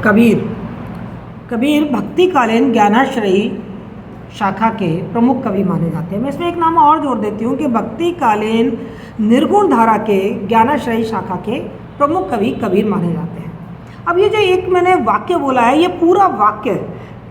कबीर। कबीर भक्तिकालीन ज्ञानाश्रयी शाखा के प्रमुख कवि माने जाते हैं। मैं इसमें एक नाम और जोड़ देती हूँ कि भक्तिकालीन निर्गुण धारा के ज्ञानाश्रयी शाखा के प्रमुख कवि कबीर माने जाते हैं। अब ये जो एक मैंने वाक्य बोला है, ये पूरा वाक्य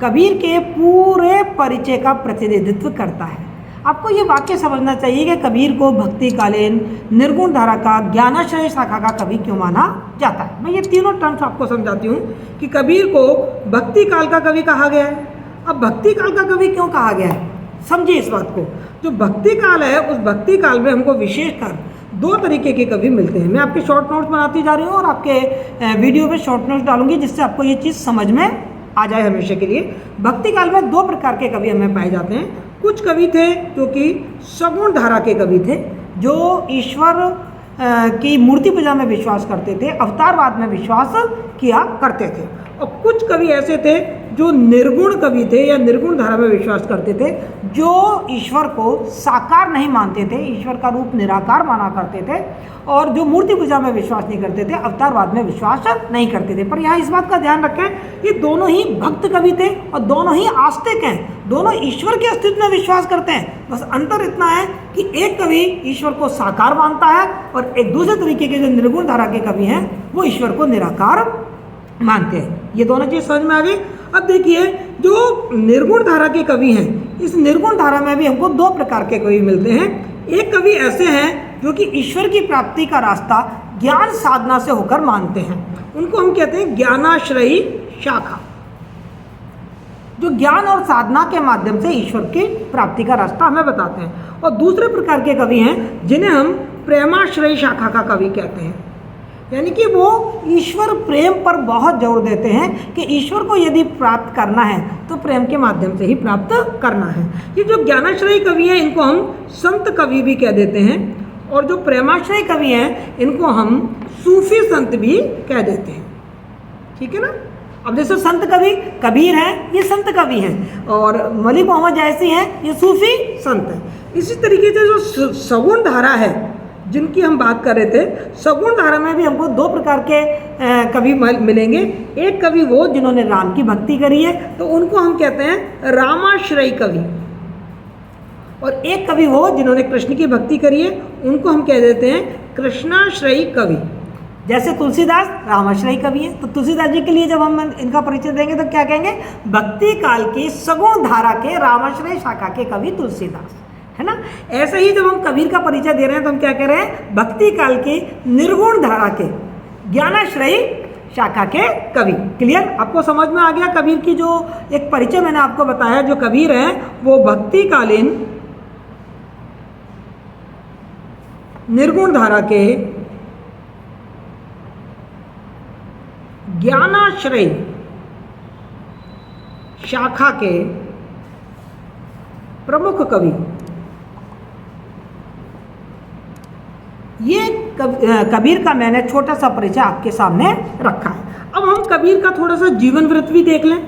कबीर के पूरे परिचय का प्रतिनिधित्व करता है। आपको ये वाक्य समझना चाहिए कि कबीर को भक्तिकालीन निर्गुण धारा का ज्ञानाश्रयी शाखा का कवि क्यों माना जाता है। मैं ये तीनों टर्म्स आपको समझाती हूँ कि कबीर को भक्ति काल का कवि कहा गया है। अब भक्ति काल का कवि क्यों कहा गया है, समझिए इस बात को। जो भक्ति काल है, उस भक्ति काल में हमको विशेषकर दो तरीके के कवि मिलते हैं। मैं आपके शॉर्ट नोट्स बनाती जा रही हूँ और आपके वीडियो में शॉर्ट नोट्स डालूंगी, जिससे आपको ये चीज़ समझ में आ जाए हमेशा के लिए। भक्ति काल में दो प्रकार के कवि हमें पाए जाते हैं। कुछ कवि थे जो कि सगुण धारा के कवि थे, जो ईश्वर की मूर्ति पूजा में विश्वास करते थे, अवतारवाद में विश्वास किया करते थे। और कुछ कवि ऐसे थे जो निर्गुण कवि थे या निर्गुण धारा में विश्वास करते थे, जो ईश्वर को साकार नहीं मानते थे, ईश्वर का रूप निराकार माना करते थे, और जो मूर्ति पूजा में विश्वास नहीं करते थे, अवतारवाद में विश्वास नहीं करते थे। पर यहाँ इस बात का ध्यान रखें, ये दोनों ही भक्त कवि थे और दोनों ही आस्तिक हैं, दोनों ईश्वर के अस्तित्व में विश्वास करते हैं। बस अंतर इतना है कि एक कवि ईश्वर को साकार मानता है और एक दूसरे तरीके के जो निर्गुण धारा के कवि हैं वो ईश्वर को निराकार मानते हैं। ये दोनों चीज़ समझ में आ गई। अब देखिए, जो निर्गुण धारा के कवि हैं, इस निर्गुण धारा में भी हमको दो प्रकार के कवि मिलते हैं। एक कवि ऐसे हैं जो कि ईश्वर की प्राप्ति का रास्ता ज्ञान साधना से होकर मानते हैं, उनको हम कहते हैं ज्ञानाश्रयी शाखा, जो ज्ञान और साधना के माध्यम से ईश्वर की प्राप्ति का रास्ता हमें बताते हैं। और दूसरे प्रकार के कवि हैं जिन्हें हम प्रेमाश्रयी शाखा का कवि कहते हैं, यानी कि वो ईश्वर प्रेम पर बहुत जोर देते हैं कि ईश्वर को यदि प्राप्त करना है तो प्रेम के माध्यम से ही प्राप्त करना है। ये जो ज्ञानाश्रयी कवि हैं, इनको हम संत कवि भी कह देते हैं, और जो प्रेमाश्रयी कवि हैं इनको हम सूफी संत भी कह देते हैं। ठीक है ना। अब जैसे संत कवि कबीर हैं, ये संत कवि हैं, और मलिक मोहम्मद जैसी हैं, ये सूफी संत हैं। इसी तरीके से जो सगुण धारा है जिनकी हम बात कर रहे थे, सगुण धारा में भी हमको दो प्रकार के कवि मिलेंगे। एक कवि वो जिन्होंने राम की भक्ति करी है, तो उनको हम कहते हैं रामाश्रयी कवि, और एक कवि वो जिन्होंने कृष्ण की भक्ति करी है, उनको हम कह देते हैं कृष्णाश्रयी कवि। जैसे तुलसीदास रामाश्रयी कवि है, तो तुलसीदास जी के लिए जब हम इनका परिचय देंगे तो क्या कहेंगे, भक्ति काल की सगुण धारा के रामाश्रयी शाखा के कवि तुलसीदास, है ना। ऐसे ही जब हम कबीर का परिचय दे रहे हैं तो हम क्या कह रहे हैं, भक्ति काल की निर्गुण धारा के ज्ञानाश्रयी शाखा के कवि। क्लियर, आपको समझ में आ गया। कबीर की जो एक परिचय मैंने आपको बताया, जो कबीर हैं वो भक्तिकालीन निर्गुण धारा के ज्ञानाश्रयी शाखा के प्रमुख कवि। ये कबीर का मैंने छोटा सा परिचय आपके सामने रखा है। अब हम कबीर का थोड़ा सा जीवन वृत्त भी देख लें।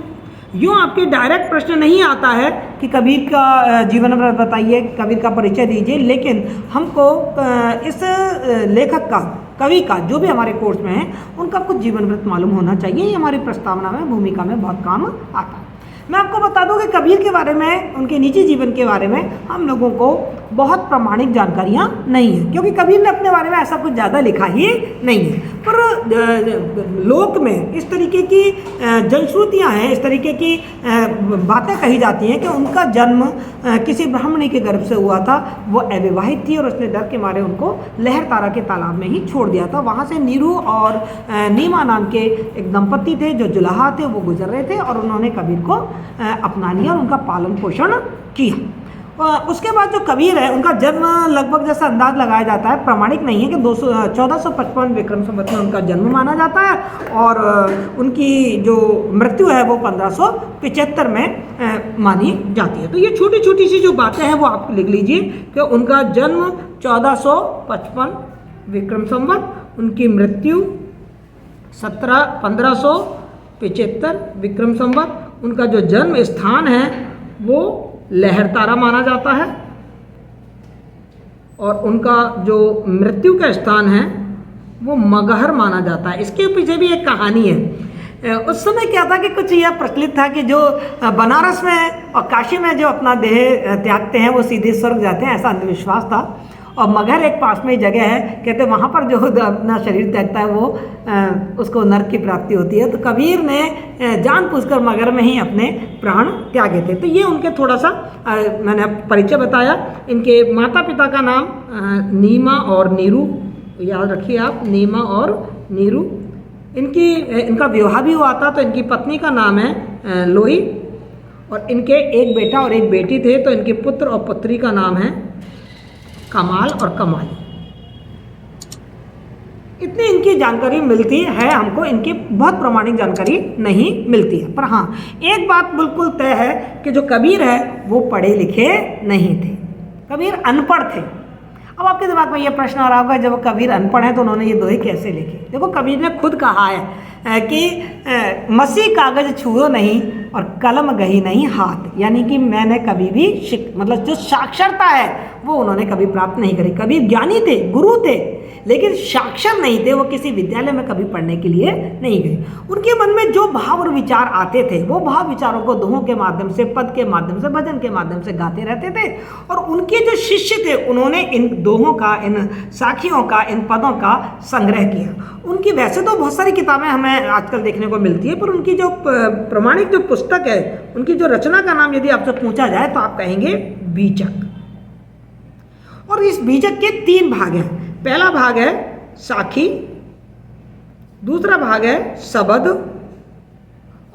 यूँ आपके डायरेक्ट प्रश्न नहीं आता है कि कबीर का जीवन वृत्त बताइए, कबीर का परिचय दीजिए, लेकिन हमको इस लेखक का, कवि का, जो भी हमारे कोर्स में है, उनका कुछ जीवन वृत्त मालूम होना चाहिए। ये हमारी प्रस्तावना में, भूमिका में बहुत काम आता है। मैं आपको बता दूं कि कबीर के बारे में, उनके निजी जीवन के बारे में हम लोगों को बहुत प्रमाणिक जानकारियां नहीं है, क्योंकि कबीर ने अपने बारे में ऐसा कुछ ज़्यादा लिखा ही नहीं है। पर लोक में इस तरीके की जनश्रुतियाँ हैं, इस तरीके की बातें कही जाती हैं कि उनका जन्म किसी ब्राह्मणी के गर्भ से हुआ था। वो अविवाहित थी और उसने डर के मारे उनको लहरतारा के तालाब में ही छोड़ दिया था। वहाँ से नीरू और नीमा नाम के एक दंपति थे जो जुलाहा थे, वो गुजर रहे थे और उन्होंने कबीर को अपना लिया और उनका पालन पोषण किया। उसके बाद जो कबीर है, उनका जन्म लगभग जैसा अंदाज लगाया जाता है, प्रामाणिक नहीं है, कि 1455 विक्रम संवत में उनका जन्म माना जाता है, और उनकी जो मृत्यु है वो 1575 में मानी जाती है। तो ये छोटी छोटी सी जो बातें हैं वो आप लिख लीजिए कि उनका जन्म 1455 विक्रम संवत, उनकी मृत्यु 1575 विक्रम संवत, उनका जो जन्म स्थान है वो लहरतारा माना जाता है, और उनका जो मृत्यु का स्थान है वो मगहर माना जाता है। इसके पीछे भी एक कहानी है उस समय क्या था कि कुछ यह प्रचलित था कि जो बनारस में और काशी में जो अपना देह त्यागते हैं वो सीधे स्वर्ग जाते हैं, ऐसा अंधविश्वास था। और मगहर एक पास में ही जगह है, कहते वहाँ पर जो अपना शरीर त्यागता है वो उसको नरक की प्राप्ति होती है। तो कबीर ने जानबूझकर मगहर में ही अपने प्राण त्यागे थे। तो ये उनके थोड़ा सा मैंने परिचय बताया। इनके माता पिता का नाम नीमा और नीरू, याद रखिए आप, नीमा और नीरू। इनका विवाह भी हुआ था, तो इनकी पत्नी का नाम है लोई, और इनके एक बेटा और एक बेटी थे। तो इनके पुत्र और पुत्री का नाम है कमाल और कमाली। इतनी इनकी जानकारी मिलती है हमको, इनकी बहुत प्रामाणिक जानकारी नहीं मिलती है। पर हाँ, एक बात बिल्कुल तय है कि जो कबीर है वो पढ़े लिखे नहीं थे, कबीर अनपढ़ थे। अब आपके दिमाग में ये प्रश्न आ रहा होगा, जब कबीर अनपढ़ है तो उन्होंने ये दोहे कैसे लिखे? देखो, कबीर ने खुद कहा है कि मसी कागज छुओ नहीं और कलम गही नहीं हाथ, यानी कि मैंने कभी भी मतलब जो साक्षरता है वो उन्होंने कभी प्राप्त नहीं करी। कबीर ज्ञानी थे, गुरु थे, लेकिन साक्षर नहीं थे। वो किसी विद्यालय में कभी पढ़ने के लिए नहीं गए। उनके मन में जो भाव और विचार आते थे वो भाव विचारों को दोहों के माध्यम से, पद के माध्यम से, भजन के माध्यम से गाते रहते थे। और उनके जो शिष्य थे उन्होंने इन दोहों का, इन साखियों का, इन पदों का संग्रह किया। उनकी वैसे तो बहुत सारी किताबें हमें आजकल देखने को मिलती है, पर उनकी जो प्रमाणिक जो पुस्तक है, उनकी जो रचना का नाम यदि आपसे पूछा जाए तो आप कहेंगे बीजक। और इस बीजक के 3 भाग हैं। पहला भाग है साखी, दूसरा भाग है सबद,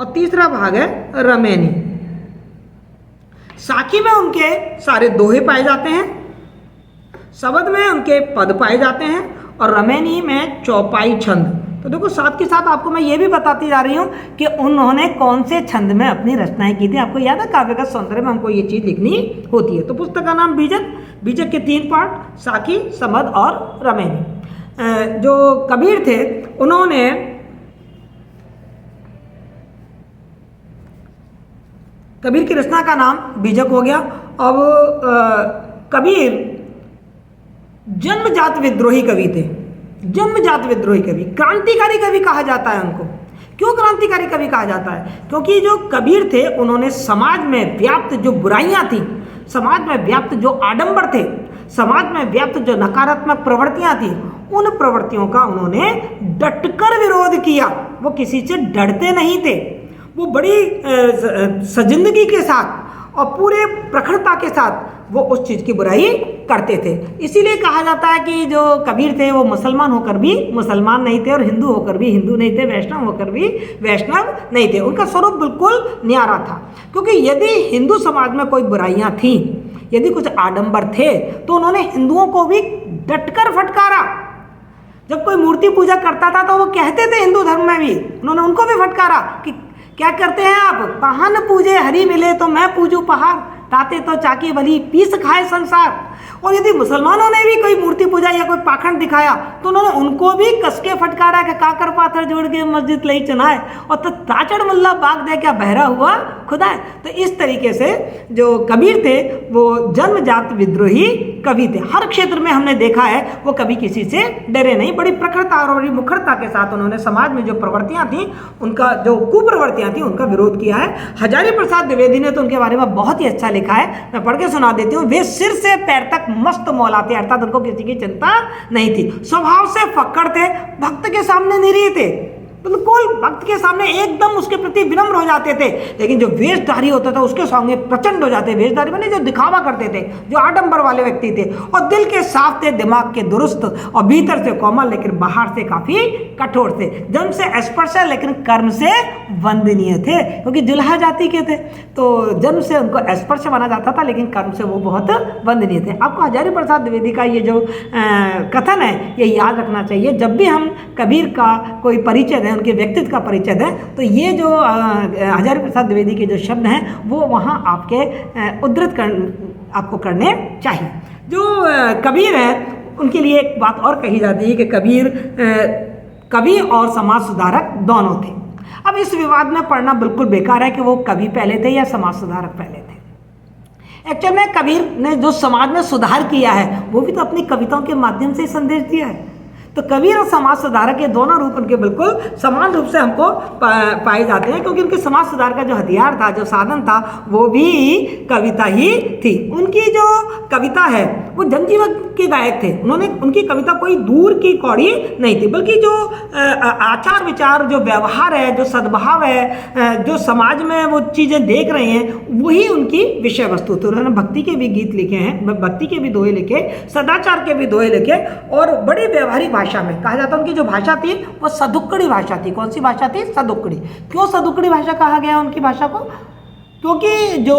और तीसरा भाग है रमैनी। साखी में उनके सारे दोहे पाए जाते हैं, सबद में उनके पद पाए जाते हैं, और रमैनी में चौपाई छंद। तो देखो, साथ के साथ आपको मैं ये भी बताती जा रही हूँ कि उन्होंने कौन से छंद में अपनी रचनाएं की थी। आपको याद है, काव्य का सौंदर्य में हमको ये चीज़ लिखनी होती है। तो पुस्तक का नाम बीजक, बीजक के 3 पार्ट, साखी, समद और रमैनी। जो कबीर थे उन्होंने कबीर की रचना का नाम बीजक हो गया। अब कबीर जन्मजात विद्रोही कवि थे, जन्मजात विद्रोही कवि, क्रांतिकारी कवि कहा जाता है उनको। क्यों क्रांतिकारी कवि कहा जाता है? क्योंकि जो कबीर थे उन्होंने समाज में व्याप्त जो बुराइयां थी, समाज में व्याप्त जो आडंबर थे, समाज में व्याप्त जो नकारात्मक प्रवृत्तियां थी, उन प्रवृत्तियों का उन्होंने डटकर विरोध किया। वो किसी से डरते नहीं थे, वो बड़ी सजिंदगी के साथ और पूरे प्रखरता के साथ वो उस चीज़ की बुराई करते थे। इसीलिए कहा जाता है कि जो कबीर थे वो मुसलमान होकर भी मुसलमान नहीं थे, और हिंदू होकर भी हिंदू नहीं थे, वैष्णव होकर भी वैष्णव नहीं थे। उनका स्वरूप बिल्कुल न्यारा था। क्योंकि यदि हिंदू समाज में कोई बुराइयां थीं, यदि कुछ आडंबर थे, तो उन्होंने हिंदुओं को भी डटकर फटकारा। जब कोई मूर्ति पूजा करता था तो वो कहते थे, हिंदू धर्म में भी उन्होंने उनको भी फटकारा कि क्या करते हैं आप, पहान पूजे हरि मिले तो मैं पूजू पहाड़, ताते तो चाकी भली पीस खाए संसार। और यदि मुसलमानों ने भी कोई मूर्ति पूजा या कोई पाखंड दिखाया तो उन्होंने उनको भी कसके फटकारा कि काकर पाथर जोड़ के मस्जिद लई चनाए, और तो ताचड़ मुल्ला बाग दे क्या बहरा हुआ खुदा है। तो इस तरीके से जो कबीर थे वो जन्मजात विद्रोही कवि थे। हर क्षेत्र में हमने देखा है वो कभी किसी से डरे नहीं, बड़ी प्रखरता और बड़ी मुखरता के साथ उन्होंने समाज में जो प्रवृत्तियां थी, उनका जो कुप्रवृत्तियां थी, उनका विरोध किया है। हजारी प्रसाद द्विवेदी ने तो उनके बारे में बहुत ही अच्छा लिखा है, मैं पढ़ के सुना देती हूँ। वे सिर से पैर तक मस्त मौला थे, अर्थात उनको किसी की चिंता नहीं थी। स्वभाव से फक्कड़ थे, भक्त के सामने निरीह थे, बिल्कुल भक्त के सामने एकदम उसके प्रति विनम्र हो जाते थे। लेकिन जो वेशधारी होता था उसके सामने प्रचंड हो जाते। वेशधारी माने जो दिखावा करते थे, जो आडंबर वाले व्यक्ति थे। और दिल के साफ थे, दिमाग के दुरुस्त, और भीतर से कोमल लेकिन बाहर से काफी कठोर थे। जन्म से स्पर्श है लेकिन कर्म से वंदनीय थे, क्योंकि जुल्हा जाति के थे तो जन्म से उनको स्पर्श माना जाता था, लेकिन कर्म से वो बहुत वंदनीय थे। आपको हजारी प्रसाद द्विवेदी का ये जो कथन है ये याद रखना चाहिए। जब भी हम कबीर का कोई परिचय दें, उनके व्यक्तित्व का परिचय दें, तो ये जो हजारी प्रसाद द्विवेदी के जो शब्द हैं वो वहाँ आपके उद्धृत आपको करने चाहिए। जो कबीर हैं उनके लिए एक बात और कही जाती है कि कबीर कवि और समाज सुधारक दोनों थे। अब इस विवाद में पढ़ना बिल्कुल बेकार है कि वो कवि पहले थे या समाज सुधारक पहले थे। एक्चुअल में कबीर ने जो समाज में सुधार किया है वो भी तो अपनी कविताओं के माध्यम से संदेश दिया है। तो कबीर और समाज सुधारक के दोनों रूप उनके बिल्कुल समान रूप से हमको पाए जाते हैं, क्योंकि उनके समाज सुधार का जो हथियार था, जो साधन था, वो भी कविता ही थी। उनकी जो कविता है वो जनजीवन के गायक थे। उनकी कविता कोई दूर की कौड़ी नहीं थी, बल्कि जो आचार विचार, जो व्यवहार है, जो सद्भाव है, जो समाज में वो चीज़ें देख रहे हैं, वही उनकी विषय वस्तु थी। उन्होंने भक्ति के भी गीत लिखे हैं, भक्ति के भी दोहे लिखे, सदाचार के भी दोहे लिखे, और बड़ी व्यवहारिक भाषा में कहा जाता है। उनकी जो भाषा थी वो सदुक्कड़ी भाषा थी। कौन सी भाषा थी? सदुक्कड़ी। क्यों सदुक्कड़ी भाषा कहा गया उनकी भाषा को? क्योंकि जो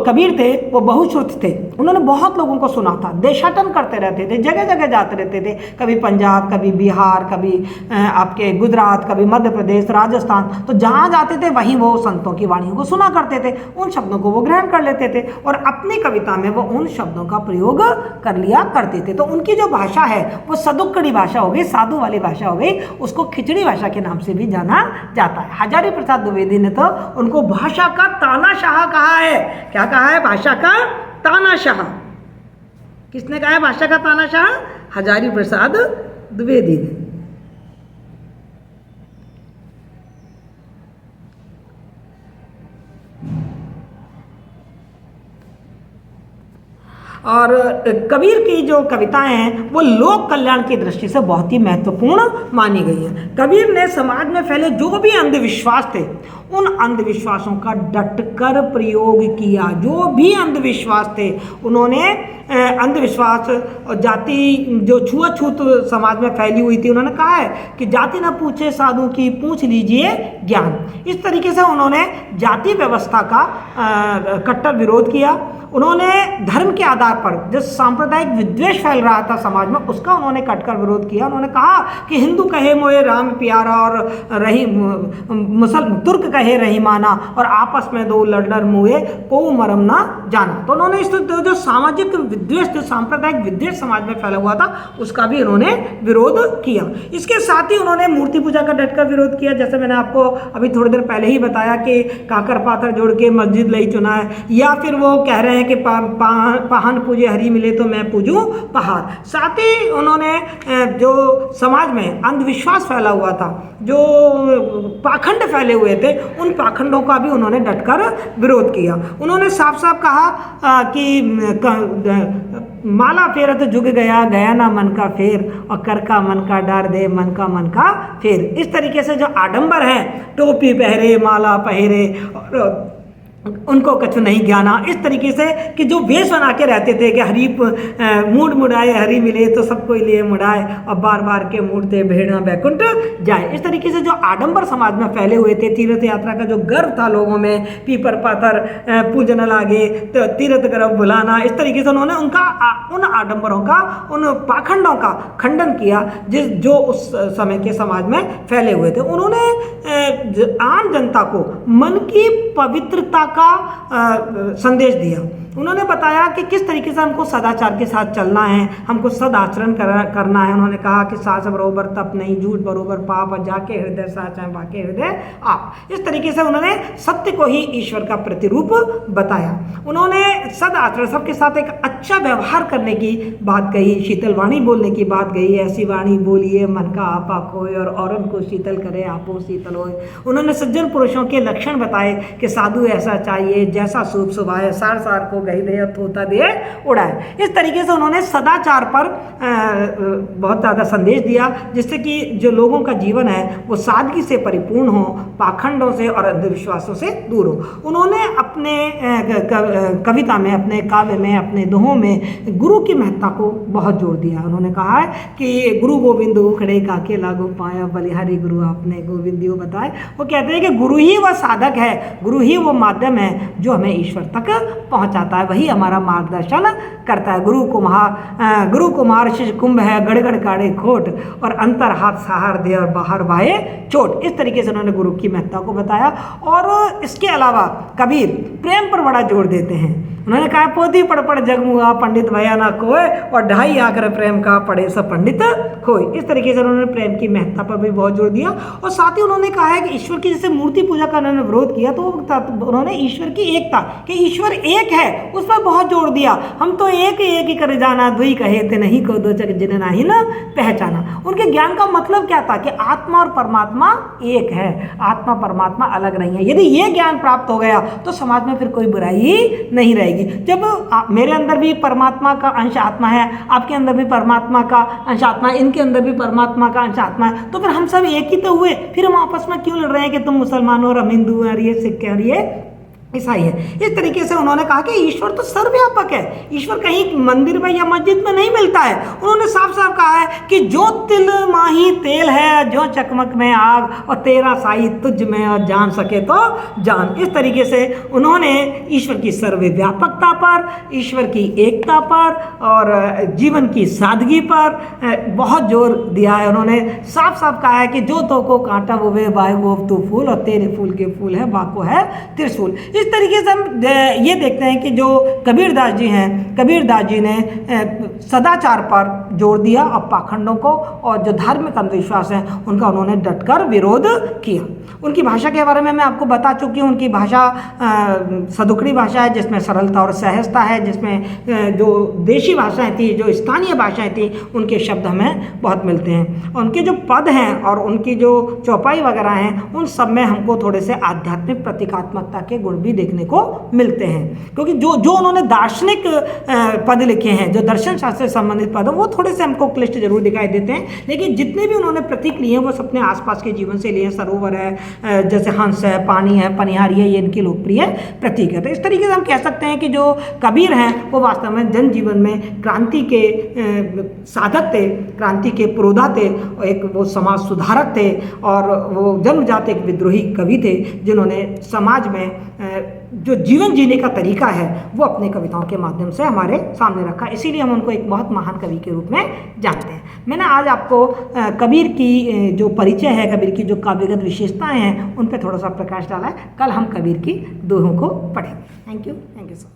कबीर थे वो बहुश्रुत थे। उन्होंने बहुत लोगों को सुना था, देशाटन करते रहते थे, जगह जगह जाते रहते थे, कभी पंजाब, कभी बिहार, कभी आपके गुजरात, कभी मध्य प्रदेश, राजस्थान। तो जहाँ जाते थे वहीं वो संतों की वाणियों को सुना करते थे, उन शब्दों को वो ग्रहण कर लेते थे और अपनी कविता में वो उन शब्दों का प्रयोग कर लिया करते थे। तो उनकी जो भाषा है वो सदुक्कड़ी भाषा हो गई, साधु वाली भाषा हो गई। उसको खिचड़ी भाषा के नाम से भी जाना जाता है। हजारी प्रसाद द्विवेदी ने तो उनको भाषा का तानाशाह कहा है। क्या कहा है? भाषा का तानाशाह। किसने कहा है भाषा का तानाशाह? हजारी प्रसाद द्विवेदी ने। और कबीर की जो कविताएं हैं वो लोक कल्याण की दृष्टि से बहुत ही महत्वपूर्ण मानी गई हैं। कबीर ने समाज में फैले जो भी अंधविश्वास थे उन अंधविश्वासों का डटकर प्रयोग किया। जो भी अंधविश्वास थे उन्होंने अंधविश्वास और जाति, जो छुआछूत समाज में फैली हुई थी, उन्होंने कहा है कि जाति न पूछे साधु की, पूछ लीजिए ज्ञान। इस तरीके से उन्होंने जाति व्यवस्था का कट्टर विरोध किया। उन्होंने धर्म के आधार पर जो सांप्रदायिक विद्वेष फैल रहा था समाज में, उसका उन्होंने कटकर विरोध किया। उन्होंने कहा कि हिंदू कहे मोए राम प्यारा और तुर्क कहे रहीमाना, और आपस में दो लड़ मुए को मरम ना जाना। तो उन्होंने इस जो सामाजिक विद्वेष, जो सांप्रदायिक विद्वेष समाज में फैला हुआ था, उसका भी उन्होंने विरोध किया। इसके साथ ही उन्होंने मूर्ति पूजा का डटकर विरोध किया। जैसे मैंने आपको अभी थोड़ी देर पहले ही बताया कि काकर पाथर जोड़ के मस्जिद लई चुना है, या फिर वो कह रहे हैं कि पहान पूजे हरी मिले तो मैं पूजूं पहाड़। साथ ही उन्होंने जो समाज में अंधविश्वास फैला हुआ था, जो पाखंड फैले हुए थे, उन पाखंडों का भी उन्होंने डटकर विरोध किया। उन्होंने साफ साफ कहा कि माला फेरत जुग गया, गया ना मन का फेर, और कर का मन का डार दे मन का फेर। इस तरीके से जो आडंबर है, टोपी पहरे, माला पहरे और उनको कछु नहीं ज्ञाना, इस तरीके से कि जो वेश बना के रहते थे कि हरी मूड मुड़ाए हरी मिले तो सबको लिए मुड़ाए, और बार बार के मूडते भेड़ा बैकुंठ जाए। इस तरीके से जो आडंबर समाज में फैले हुए थे, तीर्थ यात्रा का जो गर्व था लोगों में, पीपर पाथर पूजन लागे तो तीर्थ गर्व बुलाना, इस तरीके से उन्होंने उन आडंबरों का, उन पाखंडों का खंडन किया जो उस समय के समाज में फैले हुए थे। उन्होंने आम जनता को मन की पवित्रता का संदेश दिया। उन्होंने बताया कि किस तरीके से हमको सदाचार के साथ चलना है, हमको सद आचरण करना है। उन्होंने कहा कि सास बरोबर तप नहीं, झूठ बरोबर पाप, और जाके हृदय साच है बाके हृदय आप। इस तरीके से उन्होंने सत्य को ही ईश्वर का प्रतिरूप बताया। उन्होंने सद आचरण, सबके साथ एक अच्छा व्यवहार करने की बात कही, शीतल वाणी बोलने की बात कही। ऐसी वाणी बोलिए मन का आपा खोए, और औरन को शीतल करे आपो शीतल होए। उन्होंने सज्जन पुरुषों के लक्षण बताए कि साधु ऐसा चाहिए जैसा सूप सुभाए, सार सार को गही दे थोता दे उड़ाए। इस तरीके से उन्होंने सदाचार पर बहुत ज़्यादा संदेश दिया, जिससे कि जो लोगों का जीवन है वो सादगी से परिपूर्ण हो, पाखंडों से और अंधविश्वासों से दूर हो। उन्होंने अपने कविता में, अपने काव्य में, अपने दोहों में गुरु की महत्ता को बहुत जोर दिया। उन्होंने कहा है कि गुरु गोविंद उखड़े काके लागू पाया, बलिहारी गुरु आपने गोविंदियो बताए। वो कहते हैं कि गुरु ही वह साधक है, गुरु ही वो माध्यम है जो हमें ईश्वर तक पहुंचाता है, वही हमारा मार्गदर्शन करता है। गुरु कुमार शिष्य कुंभ है, गड़गड़ काढ़े खोट, और अंतर हाथ सहार दे और बाहर बाहे चोट। इस तरीके से उन्होंने गुरु की महत्ता को बताया। और इसके अलावा कबीर प्रेम पर बड़ा जोर देते हैं। उन्होंने कहा पोथी पढ़ पढ़ जगमुआ पंडित भया ना कोय, और ढाई आकर प्रेम का पढ़े सब पंडित खोए। इस तरीके से उन्होंने प्रेम की महत्ता पर भी बहुत जोर दिया। और साथ ही उन्होंने कहा है कि ईश्वर की जैसे मूर्ति पूजा का उन्होंने विरोध किया, तो उन्होंने ईश्वर की एकता, कि ईश्वर एक है, उस पर बहुत जोर दिया। हम तो एक ही कर जाना, दुई कहे थे नहीं को दो चक जिन्हें नहीं ना पहचाना। उनके ज्ञान का मतलब क्या था कि आत्मा और परमात्मा एक है, आत्मा परमात्मा अलग नहीं है। यदि ये ज्ञान प्राप्त हो गया तो समाज में फिर कोई बुराई नहीं रहेगी। जब मेरे अंदर भी परमात्मा का अंश आत्मा है, आपके अंदर भी परमात्मा का अंश आत्मा है, इनके अंदर भी परमात्मा का अंश आत्मा है, तो फिर हम सब एक ही तो हुए। फिर हम आपस में क्यों लड़ रहे हैं कि तुम मुसलमान हो और हम हिंदू हैं, ये सिख हैं, ये ईसाई है। इस तरीके से उन्होंने कहा कि ईश्वर तो सर्वव्यापक है, ईश्वर कहीं मंदिर में या मस्जिद में नहीं मिलता है। उन्होंने साफ साफ कहा है कि जो तिल माही तेल है, जो चकमक में आग, और तेरा साई तुझ में और जान सके तो जान। इस तरीके से उन्होंने ईश्वर की सर्वव्यापकता पर, ईश्वर की एकता पर और जीवन की सादगी पर बहुत जोर दिया है। उन्होंने साफ साफ कहा है कि जो तो को कांटा वो वे बाय वो तू फूल, और तेरे फूल के फूल है बाको है त्रिशूल। इस तरीके से हम ये देखते हैं कि जो कबीरदास जी हैं, कबीरदास जी ने सदाचार पर जोर दिया और पाखंडों को और जो धार्मिक अंधविश्वास है उनका उन्होंने डटकर विरोध किया। उनकी भाषा के बारे में मैं आपको बता चुकी हूँ। उनकी भाषा सदुकड़ी भाषा है, जिसमें सरलता और सहजता है, जिसमें जो देशी भाषाएं थी, जो स्थानीय भाषाएं थी, उनके शब्द हमें बहुत मिलते हैं। उनके जो पद हैं और उनकी जो चौपाई वगैरह हैं, उन सब में हमको थोड़े से आध्यात्मिक प्रतीकात्मकता के गुण भी देखने को मिलते हैं। क्योंकि जो उन्होंने दार्शनिक पद लिखे हैं, जो दर्शन शास्त्र से संबंधित पद हैं, वो थोड़े से हमको क्लिष्ट जरूर दिखाई देते हैं, लेकिन जितने भी उन्होंने प्रतीक लिए हैं वो अपने आसपास के जीवन से लिए हैं। सरोवर है, जैसे हंस है, पानी है, पनिहारी है, ये इनके लोकप्रिय प्रतीक है। तो इस तरीके से हम कह सकते हैं कि जो कबीर हैं वो वास्तव में जनजीवन में क्रांति के साधक थे, क्रांति के पुरोधा थे, एक वो समाज सुधारक थे, और वो जन्मजात एक विद्रोही कवि थे, जिन्होंने समाज में जो जीवन जीने का तरीका है वो अपनी कविताओं के माध्यम से हमारे सामने रखा। इसीलिए हम उनको एक बहुत महान कवि के रूप में जानते हैं। मैंने आज आपको कबीर की जो परिचय है, कबीर की जो काव्यगत विशेषताएं हैं, उन पर थोड़ा सा प्रकाश डाला है। कल हम कबीर की दोहों को पढ़ेंगे। Thank you so much.